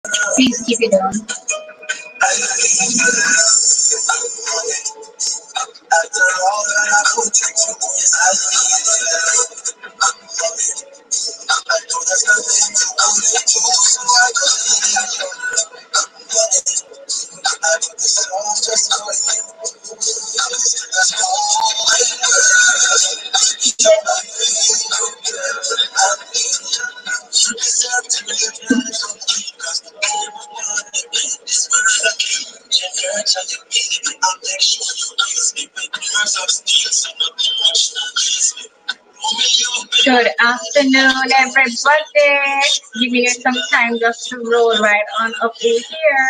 Please keep it on. Good afternoon, everybody. Giving you some time just to roll right on up in here.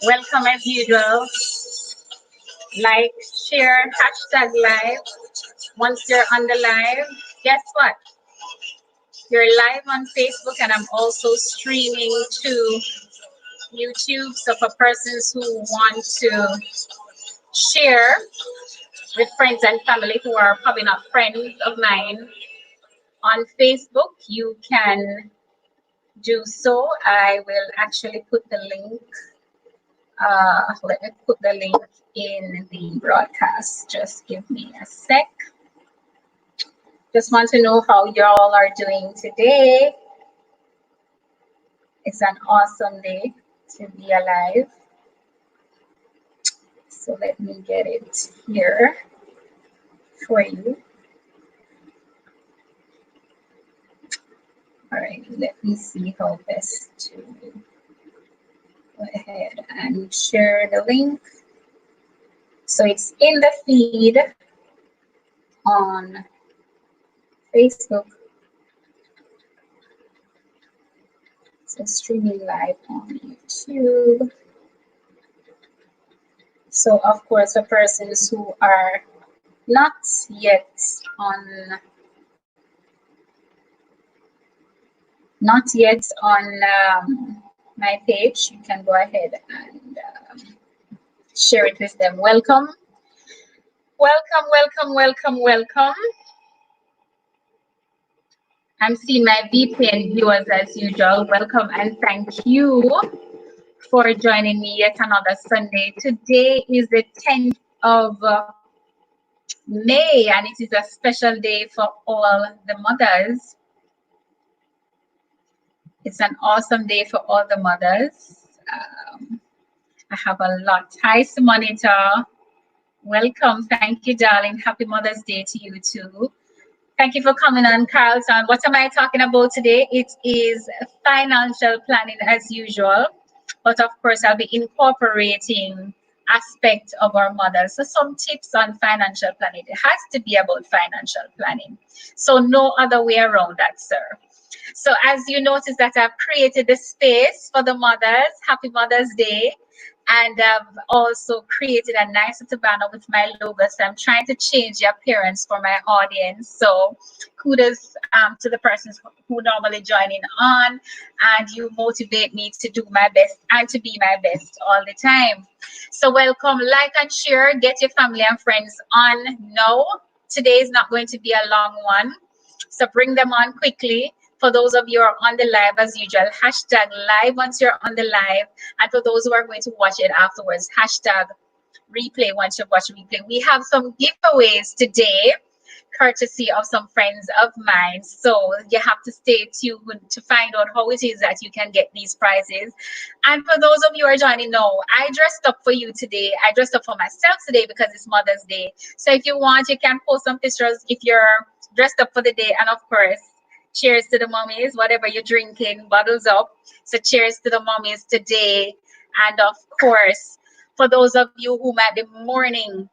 Welcome as usual. Like, share, hashtag live. Once you're on the live, guess what? You're live on Facebook, and I'm also streaming to YouTube. So for persons who want to share with friends and family who are probably not friends of mine on Facebook, you can do so. I will actually put the link. Let me put the link in the broadcast. Just give me a sec. Just want to know how y'all are doing today. It's an awesome day to be alive. So let me get it here for you. All right, let me see how best to go ahead and share the link. So it's in the feed on Facebook. So streaming live on YouTube. So of course, for persons who are not yet on my page, you can go ahead and share it with them. Welcome. I'm seeing my VPN viewers as usual. Welcome and thank you for joining me yet another Sunday. Today is the 10th of May, and it is a special day for all the mothers. It's an awesome day for all the mothers. I have a lot. Hi, Simonita. Welcome. Thank you, darling. Happy Mother's Day to you too. Thank you for coming on, Carlton. What am I talking about today? It is financial planning as usual, but of course I'll be incorporating aspects of our mothers. So some tips on financial planning. It has to be about financial planning. So no other way around that, sir. So as you notice that I've created the space for the mothers. Happy Mother's Day. And I've also created a nice little banner with my logo. So I'm trying to change the appearance for my audience. So kudos to the persons who normally join in on, and you motivate me to do my best and to be my best all the time. So welcome, like and share, get your family and friends on now. Today is not going to be a long one. So bring them on quickly. For those of you who are on the live, as usual, hashtag live once you're on the live. And for those who are going to watch it afterwards, hashtag replay once you've watched replay. We have some giveaways today, courtesy of some friends of mine. So you have to stay tuned to find out how it is that you can get these prizes. And for those of you who are joining now, I dressed up for you today. I dressed up for myself today because it's Mother's Day. So if you want, you can post some pictures if you're dressed up for the day. And of course, cheers to the mommies, whatever you're drinking, bottles up. So cheers to the mommies today. And of course, for those of you who might be mourning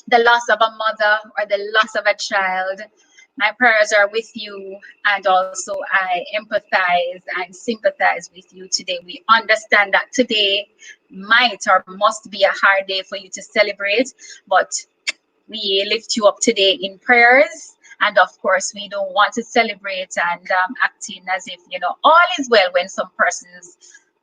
the loss of a mother or the loss of a child, my prayers are with you. And also I empathize and sympathize with you today. We understand that today might or must be a hard day for you to celebrate, but we lift you up today in prayers. And of course, we don't want to celebrate and acting as if, you know, all is well when some persons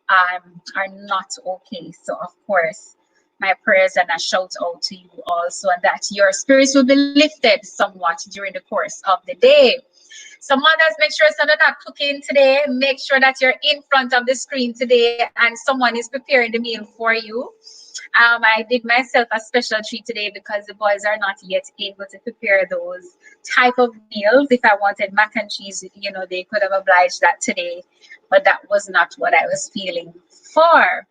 are not okay. So, of course, my prayers and a shout out to you also, and that your spirits will be lifted somewhat during the course of the day. So mothers, make sure so they're not cooking today. Make sure that you're in front of the screen today and someone is preparing the meal for you. I did myself a special treat today because the boys are not yet able to prepare those type of meals. If I wanted mac and cheese, you know, they could have obliged that today, but that was not what I was feeling for.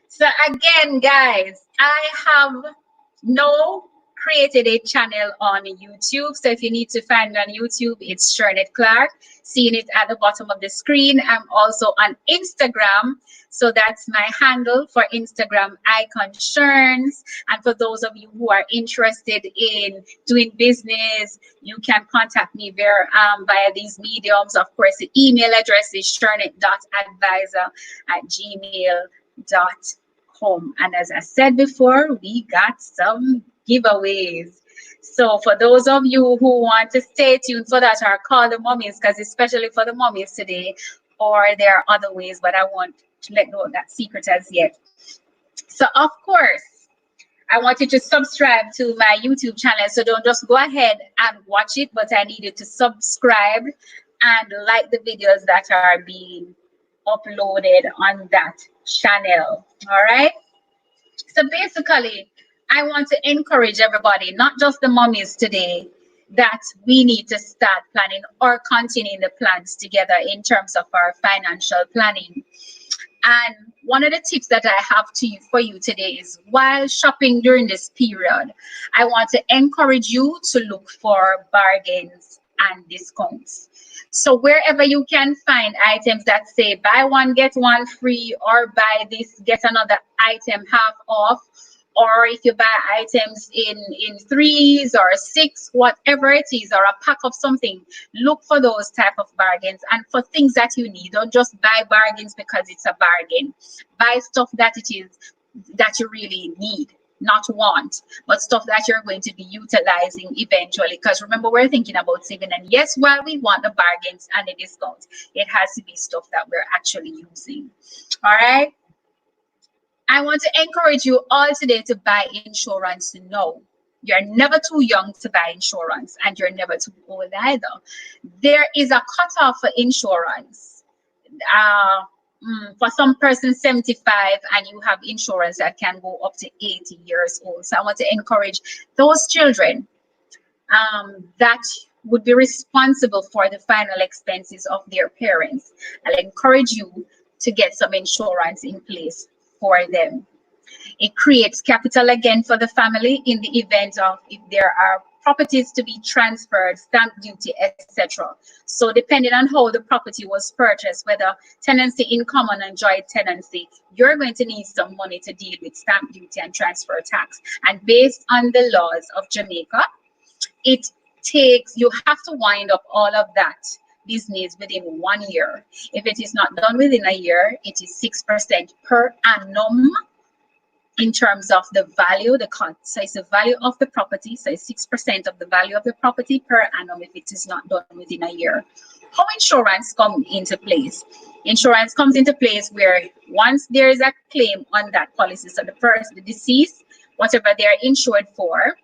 So again, guys, I have no created a channel on YouTube. So if you need to find me on YouTube, it's Shernette Clarke. Seeing it at the bottom of the screen. I'm also on Instagram. So that's my handle for Instagram, Icon Sherns. And for those of you who are interested in doing business, you can contact me via these mediums. Of course, the email address is shernette.advisor@gmail.com. And as I said before, we got some giveaways. So for those of you who want to stay tuned for that or call the mummies, because especially for the mummies today, or there are other ways, but I want to let know that secret as yet. So of course, I want you to subscribe to my YouTube channel. So don't just go ahead and watch it, but I need you to subscribe and like the videos that are being uploaded on that channel. All right. So basically, I want to encourage everybody, not just the mummies today, that we need to start planning or continuing the plans together in terms of our financial planning. And one of the tips that I have for you today is while shopping during this period, I want to encourage you to look for bargains and discounts. So wherever you can find items that say buy one, get one free, or buy this, get another item half off, or if you buy items in threes or six, whatever it is, or a pack of something, look for those type of bargains. And for things that you need, don't just buy bargains because it's a bargain. Buy stuff that you really need, not want, but stuff that you're going to be utilizing eventually. Because remember, we're thinking about saving, and yes, while we want the bargains and the discounts, it has to be stuff that we're actually using. All right. I want to encourage you all today to buy insurance now. You're never too young to buy insurance, and you're never too old either. There is a cutoff for insurance. For some persons 75, and you have insurance that can go up to 80 years old. So I want to encourage those children that would be responsible for the final expenses of their parents. I'll encourage you to get some insurance in place for them. It creates capital again for the family in the event of if there are properties to be transferred, stamp duty, etc. So depending on how the property was purchased, whether tenancy in common and joint tenancy, you're going to need some money to deal with stamp duty and transfer tax. And based on the laws of Jamaica, you have to wind up all of that business within 1 year. If it is not done within a year, it is 6% per annum in terms of the value, so it's the value of the property. So it's 6% of the value of the property per annum if it is not done within a year. How insurance comes into place? Insurance comes into place where once there is a claim on that policy, so the deceased, whatever they are insured for,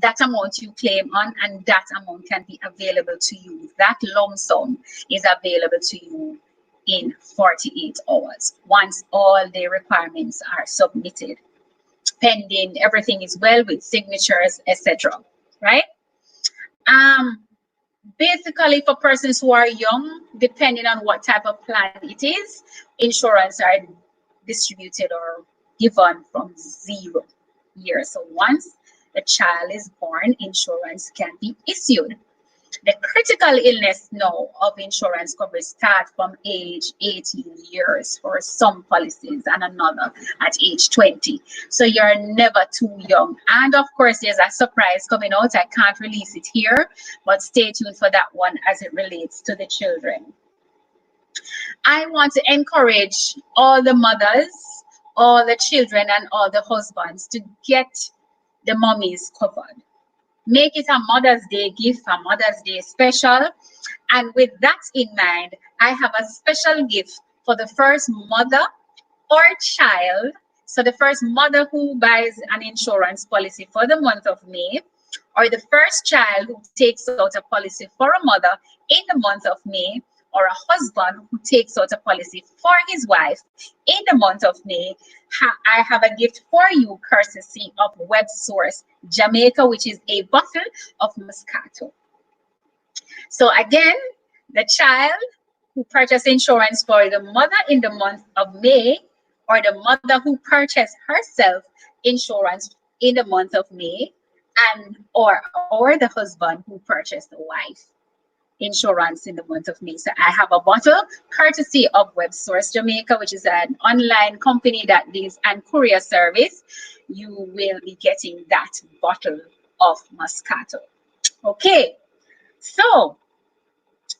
that amount you claim on, and that amount can be available to you. That lump sum is available to you in 48 hours once all the requirements are submitted, pending everything is well with signatures, etc. Right? Basically, for persons who are young, depending on what type of plan it is, insurance are distributed or given from 0 years. So once the child is born, insurance can be issued. The critical illness now of insurance coverage starts from age 18 years for some policies and another at age 20. So you're never too young. And of course, there's a surprise coming out. I can't release it here, but stay tuned for that one as it relates to the children. I want to encourage all the mothers, all the children, and all the husbands to get the mummies covered. Make it a Mother's Day gift, a Mother's Day special. And with that in mind, I have a special gift for the first mother or child. So the first mother who buys an insurance policy for the month of May, or the first child who takes out a policy for a mother in the month of May, or a husband who takes out a policy for his wife in the month of May, I have a gift for you courtesy of WebSource Jamaica, which is a bottle of Moscato. So again, the child who purchased insurance for the mother in the month of May, or the mother who purchased herself insurance in the month of May, and or the husband who purchased the wife insurance in the month of May. So I have a bottle courtesy of WebSource Jamaica, which is an online company that deals and courier service. You will be getting that bottle of Moscato. Okay, so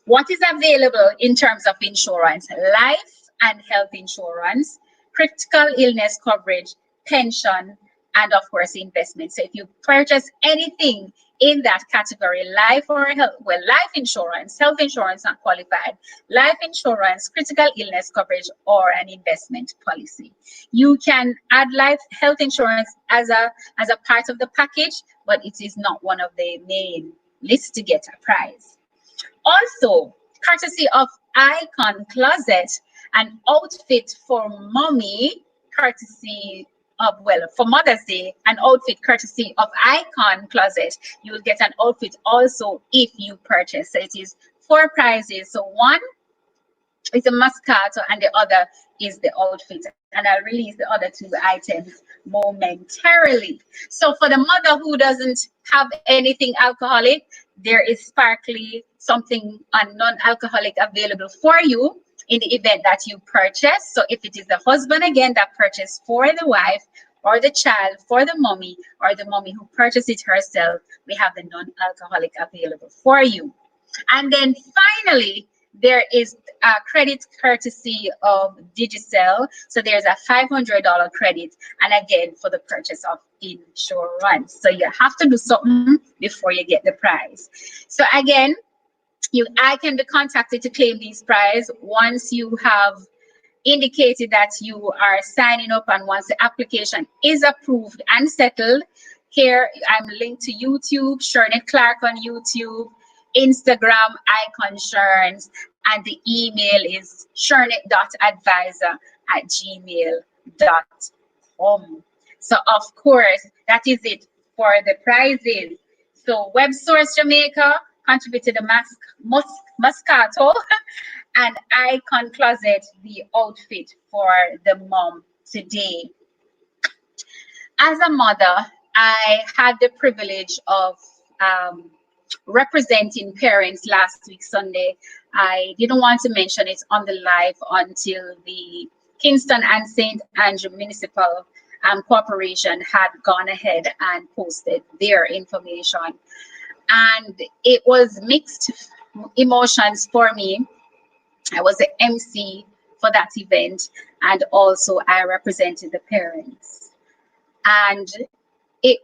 what is available in terms of insurance? Life and health insurance, critical illness coverage, pension, and of course investment. So if you purchase anything in that category, life or health, well, life insurance, health insurance not qualified, life insurance, critical illness coverage, or an investment policy, you can add life health insurance as a part of the package, but it is not one of the main lists to get a prize. Also, courtesy of Icon Closet, an outfit for mommy, courtesy of, well, for Mother's Day, an outfit courtesy of Icon Closet. You will get an outfit also if you purchase. So it is 4 prizes. So one is a Moscato and the other is the outfit. And I'll release the other 2 items momentarily. So for the mother who doesn't have anything alcoholic, there is sparkly, something non-alcoholic available for you in the event that you purchase. So if it is the husband again that purchased for the wife, or the child for the mommy, or the mommy who purchased it herself, we have the non-alcoholic available for you. And then finally, there is a credit courtesy of Digicel. So there's a $500 credit, and again for the purchase of insurance. So you have to do something before you get the prize. So again, I can be contacted to claim these prizes once you have indicated that you are signing up, and once the application is approved and settled. Here I'm linked to YouTube, Shernette Clarke on YouTube, Instagram, Icon Sherns, and the email is shernette.advisor@gmail.com. So of course, that is it for the prizes. So WebSource Jamaica contributed the Moscato, and Icon Closet, the outfit for the mom today. As a mother, I had the privilege of representing parents last week Sunday. I didn't want to mention it on the live until the Kingston and St. Andrew Municipal Corporation had gone ahead and posted their information. And it was mixed emotions for me. I was the MC for that event, and also I represented the parents. And it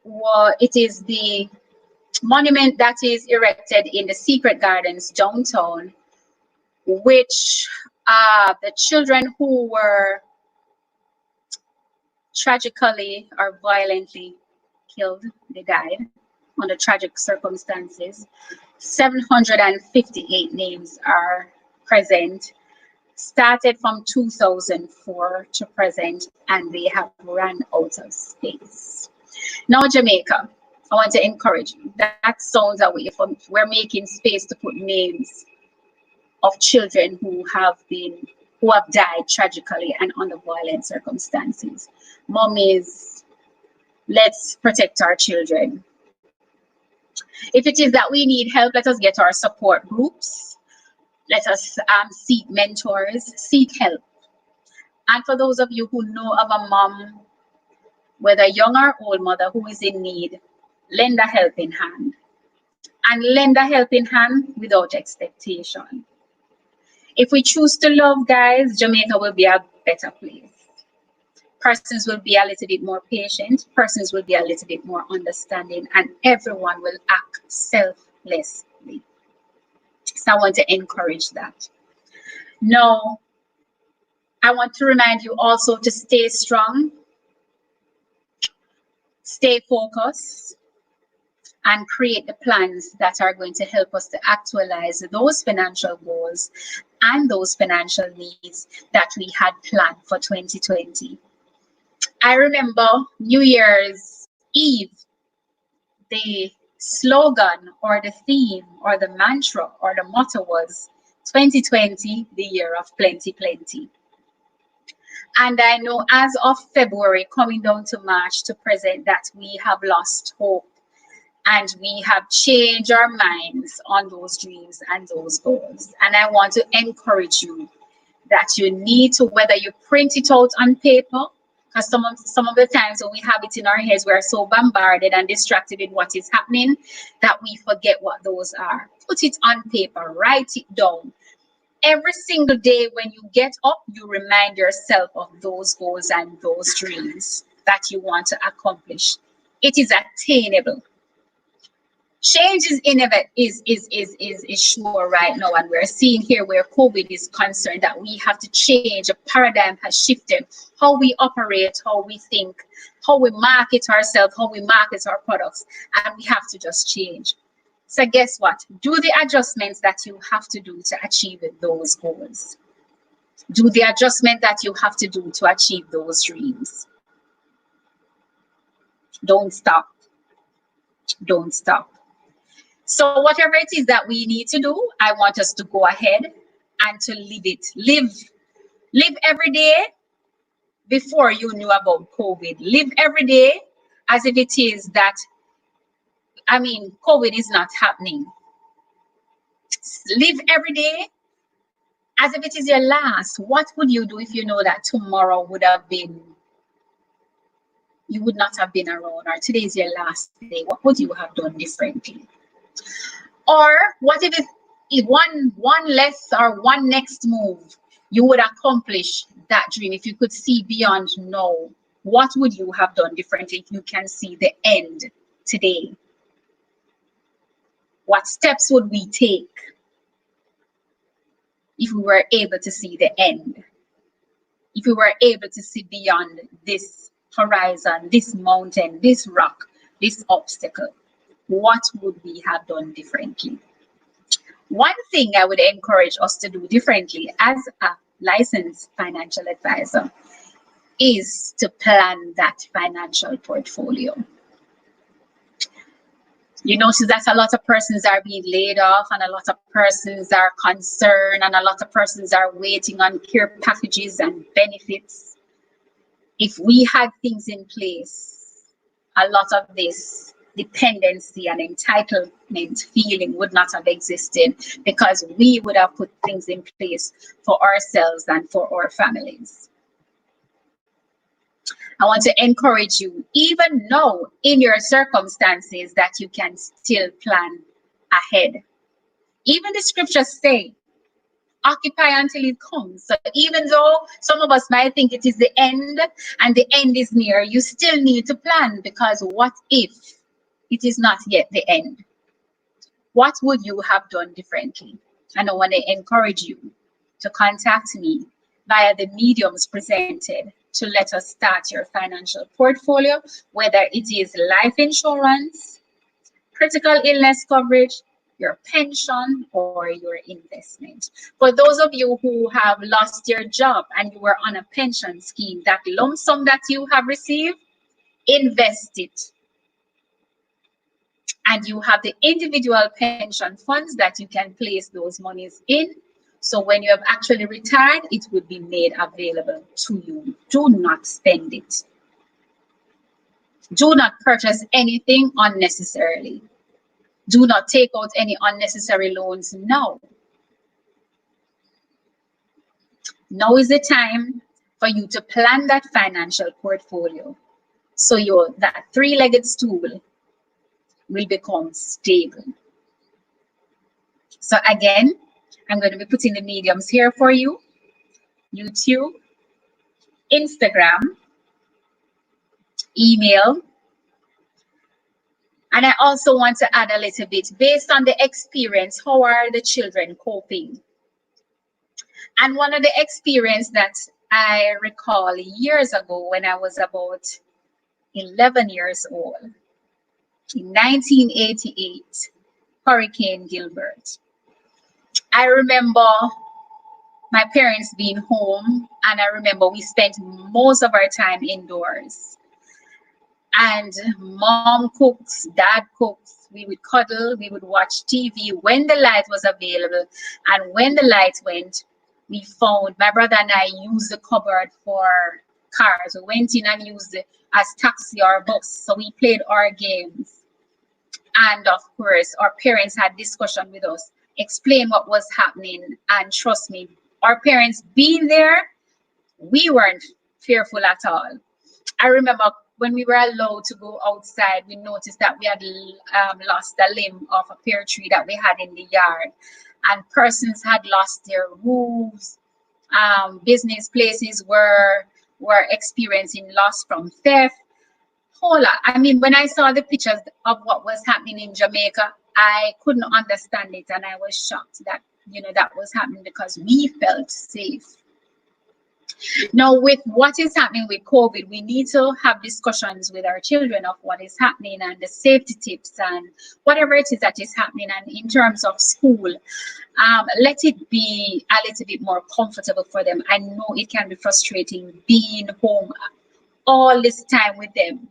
is the monument that is erected in the Secret Gardens downtown, which the children who were tragically or violently killed, they died under tragic circumstances. 758 names are present, started from 2004 to present, and they have run out of space. Now, Jamaica, I want to encourage you. That sounds away from, we're making space to put names of children who have died tragically and under violent circumstances. Mommies, let's protect our children. If it is that we need help, let us get our support groups. Let us seek mentors, seek help. And for those of you who know of a mom, whether young or old mother, who is in need, lend a helping hand. And lend a helping hand without expectation. If we choose to love, guys, Jamaica will be a better place. Persons will be a little bit more patient, persons will be a little bit more understanding, and everyone will act selflessly. So I want to encourage that. Now, I want to remind you also to stay strong, stay focused, and create the plans that are going to help us to actualize those financial goals and those financial needs that we had planned for 2020. I remember New Year's Eve, the slogan or the theme or the mantra or the motto was 2020, the year of plenty, plenty. And I know as of February, coming down to March to present, that we have lost hope and we have changed our minds on those dreams and those goals. And I want to encourage you that you need to, whether you print it out on paper, because some of the times when we have it in our heads, we're so bombarded and distracted with what is happening that we forget what those are. Put it on paper, write it down. Every single day when you get up, you remind yourself of those goals and those dreams that you want to accomplish. It is attainable. Change is inevitable, is sure right now, and we're seeing here where COVID is concerned that we have to change. A paradigm has shifted. How we operate, how we think, how we market ourselves, how we market our products, and we have to just change. So guess what? Do the adjustments that you have to do to achieve those goals. Do the adjustment that you have to do to achieve those dreams. Don't stop. Don't stop. So whatever it is that we need to do, I want us to go ahead and to live it. Live every day before you knew about COVID. Live every day as if it is that, COVID is not happening. Live every day as if it is your last. What would you do if you know that tomorrow you would not have been around, or today is your last day? What would you have done differently? Or what if one less or one next move you would accomplish that dream? If you could see beyond now, what would you have done differently if you can see the end today? What steps would we take if we were able to see the end? If we were able to see beyond this horizon, this mountain, this rock, this obstacle, what would we have done differently? One thing I would encourage us to do differently as a licensed financial advisor is to plan that financial portfolio. You notice that a lot of persons are being laid off, and a lot of persons are concerned, and a lot of persons are waiting on care packages and benefits. If we had things in place, a lot of this dependency and entitlement feeling would not have existed, because we would have put things in place for ourselves and for our families. I want to encourage you, even now in your circumstances, that you can still plan ahead. Even the scriptures say, occupy until it comes. So even though some of us might think it is the end and the end is near, you still need to plan, because what if it is not yet the end? What would you have done differently? And I want to encourage you to contact me via the mediums presented to let us start your financial portfolio, whether it is life insurance, critical illness coverage, your pension, or your investment. For those of you who have lost your job and you were on a pension scheme, that lump sum that you have received, invest it. And you have the individual pension funds that you can place those monies in. So when you have actually retired, it would be made available to you. Do not spend it. Do not purchase anything unnecessarily. Do not take out any unnecessary loans now. Now is the time for you to plan that financial portfolio, so that three-legged stool will become stable. So again, I'm going to be putting the mediums here for you: YouTube, Instagram, email. And I also want to add a little bit, based on the experience, how are the children coping? And one of the experience that I recall years ago, when I was about 11 years old, in 1988, Hurricane Gilbert. I remember my parents being home, and I remember we spent most of our time indoors. And mom cooks, dad cooks, we would cuddle, we would watch TV when the light was available. And when the light went, we found my brother and I used the cupboard for cars. We went in and used it as taxi or bus. So we played our games. And of course, our parents had discussion with us, explain what was happening. And trust me, our parents being there, we weren't fearful at all. I remember when we were allowed to go outside, we noticed that we had lost a limb of a pear tree that we had in the yard, and persons had lost their roofs. Business places were experiencing loss from theft. Whole lot. I mean, when I saw the pictures of what was happening in Jamaica, I couldn't understand it, and I was shocked that that was happening because we felt safe. Now, with what is happening with COVID, we need to have discussions with our children of what is happening and the safety tips and whatever it is that is happening. And in terms of school, let it be a little bit more comfortable for them. I know it can be frustrating being home all this time with them.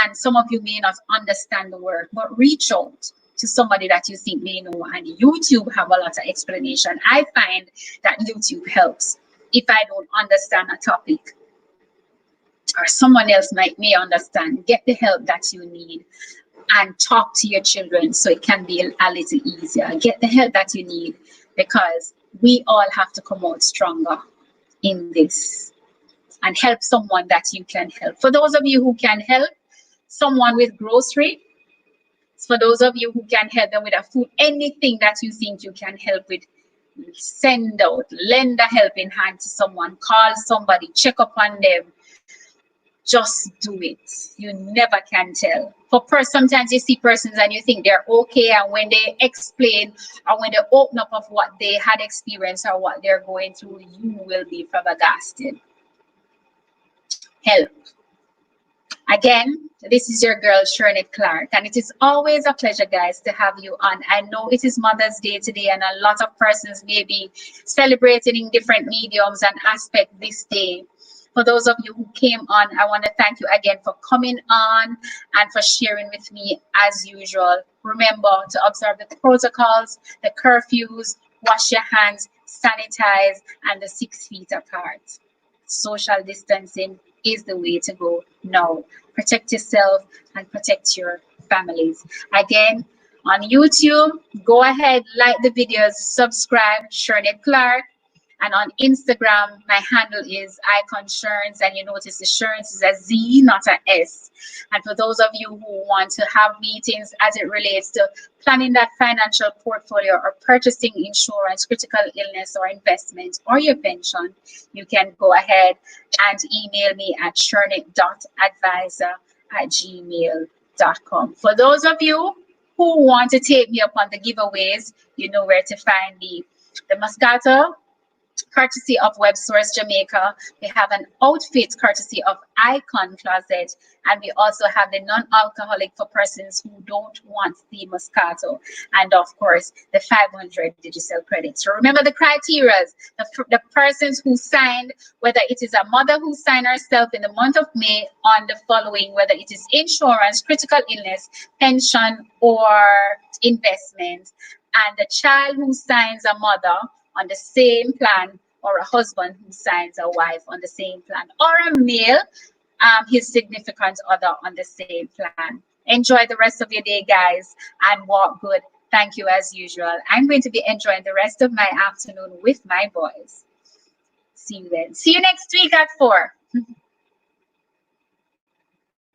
And some of you may not understand the word, but reach out to somebody that you think may know. And YouTube have a lot of explanation. I find that YouTube helps. If I don't understand a topic or someone else may understand, get the help that you need and talk to your children so it can be a little easier. Get the help that you need, because we all have to come out stronger in this and help someone that you can help. For those of you who can help someone with grocery, for those of you who can help them with a food, anything that you think you can help with, send out, lend a helping hand to someone, call somebody, check up on them. Just do it. You never can tell. Sometimes you see persons and you think they're okay, and when they explain or when they open up of what they had experienced or what they're going through, you will be flabbergasted. Help. Again, this is your girl, Shernette Clarke, and it is always a pleasure, guys, to have you on. I know it is Mother's Day today, and a lot of persons may be celebrating in different mediums and aspects this day. For those of you who came on, I want to thank you again for coming on and for sharing with me as usual. Remember to observe the protocols, the curfews, wash your hands, sanitize, and the 6 feet apart. Social distancing is the way to go now. Protect yourself and protect your families. Again, on YouTube, go ahead, like the videos, subscribe, Shernette Clarke. And on Instagram, my handle is Icon Sherns, and you notice the Sherns is a Z, not a S. And for those of you who want to have meetings as it relates to planning that financial portfolio or purchasing insurance, critical illness or investment or your pension, you can go ahead and email me at shernette.advisor@gmail.com. For those of you who want to take me up on the giveaways, you know where to find me. The Moscato, courtesy of WebSource Jamaica. We have an outfit courtesy of Icon Closet, and we also have the non-alcoholic for persons who don't want the Moscato, and of course the 500 digital credits. So remember the criteria: the persons who signed, whether it is a mother who signed herself in the month of May on the following, whether it is insurance, critical illness, pension, or investment, and the child who signs a mother on the same plan, or a husband who signs a wife on the same plan, or a male, his significant other on the same plan. Enjoy the rest of your day, guys, and walk good. Thank you as usual. I'm going to be enjoying the rest of my afternoon with my boys. See you then. See you next week at 4.